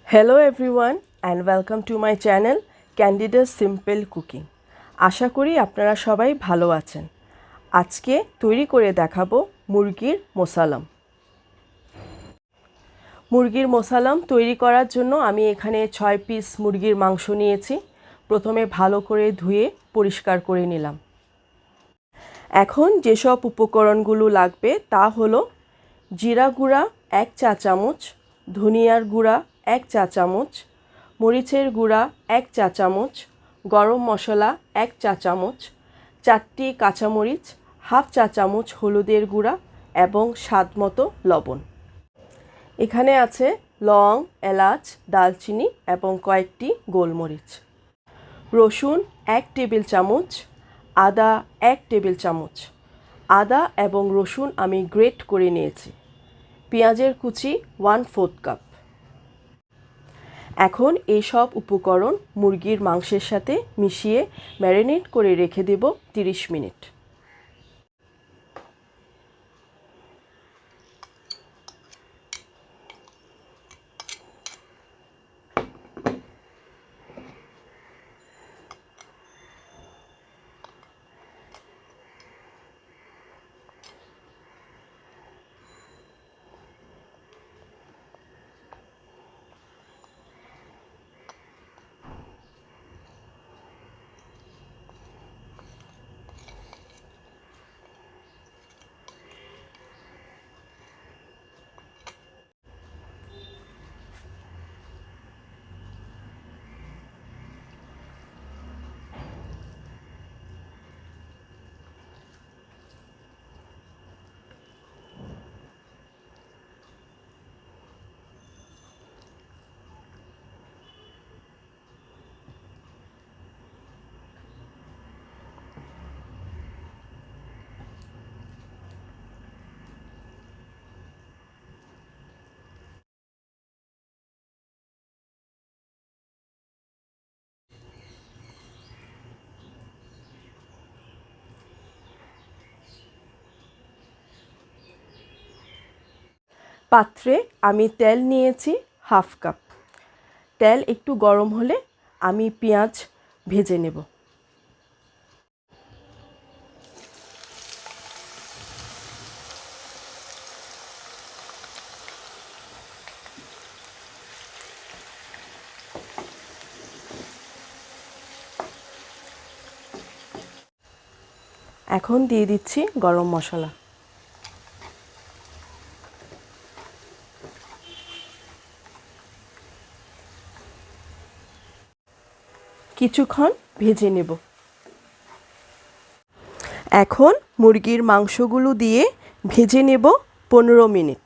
Hello everyone and welcome to my channel Candida Simple Cooking. আশা করি আপনারা সবাই ভালো আছেন। আজকে তৈরি করে দেখাবো মুরগির মোসালাম। মুরগির মোসালাম তৈরি করার জন্য আমি এখানে 6 পিস মুরগির মাংস নিয়েছি। প্রথমে ভালো করে ধুয়ে পরিষ্কার করে নিলাম। এখন যেসব উপকরণগুলো লাগবে তা হলো জিরা গুঁড়া 1 চা চামচ, ধনিয়ার গুঁড়া 1 চা চামচ, মরিচের গুঁড়া 1 চা চামচ, গরম মশলা 1 চা চামচ, 4টি কাঁচামরিচ, হাফ চা চামচ হলুদের গুঁড়া এবং স্বাদমতো লবণ। এখানে আছে লং, এলাচ, দালচিনি এবং কয়েকটি গোলমরিচ। রসুন 1 টেবিল চামচ, আদা 1 টেবিল চামচ। আদা এবং রসুন আমি গ্রেট করে নিয়েছি। পেঁয়াজের কুচি 1/4 কাপ। এখন এই সব উপকরণ মুরগির মাংসের সাথে মিশিয়ে ম্যারিনেট করে রেখে দেব 30 মিনিট। পাত্রে আমি তেল নিয়েছি হাফ কাপ। তেল একটু গরম হলে আমি পেঁয়াজ ভেজে নেব। এখন দিয়ে দিচ্ছি গরম মশলা। কিছুক্ষণ ভেজে নেব। এখন মুরগির মাংসগুলো দিয়ে ভেজে নেব 15 মিনিট।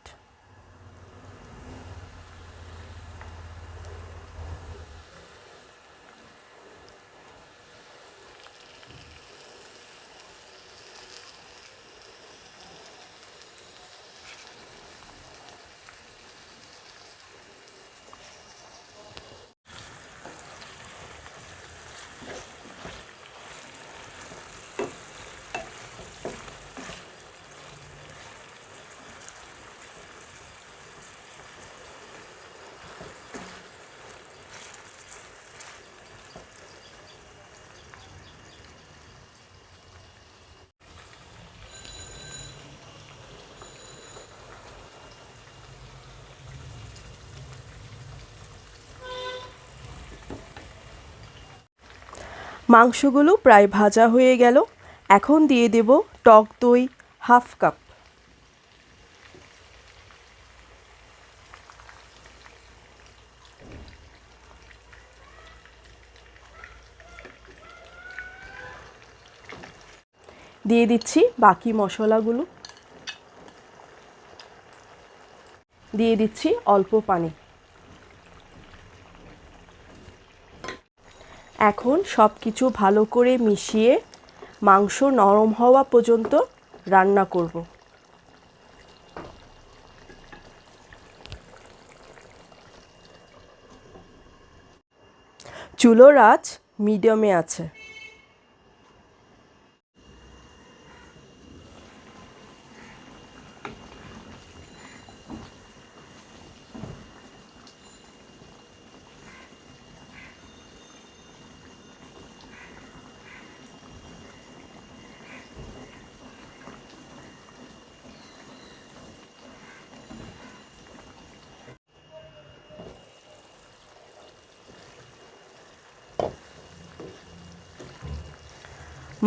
মাংসগুলো প্রায় ভাজা হয়ে গেল। এখন দিয়ে দেব টক দই হাফ কাপ। দিয়ে দিচ্ছি বাকি মশলাগুলো। দিয়ে দিচ্ছি অল্প পানি। এখন সব কিছু ভালো করে মিশিয়ে মাংস নরম হওয়া পর্যন্ত রান্না করব। চুলোর আঁচ মিডিয়ামে আছে।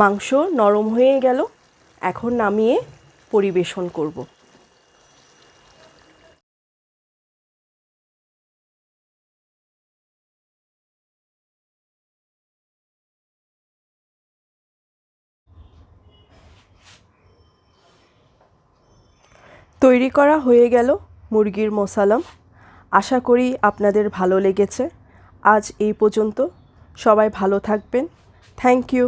মাংস নরম হয়ে গেল, এখন নামিয়ে পরিবেশন করব। তৈরি করা হয়ে গেল মুরগির মোসালাম। আশা করি আপনাদের ভালো লেগেছে। আজ এই পর্যন্ত। সবাই ভালো থাকবেন। Thank you.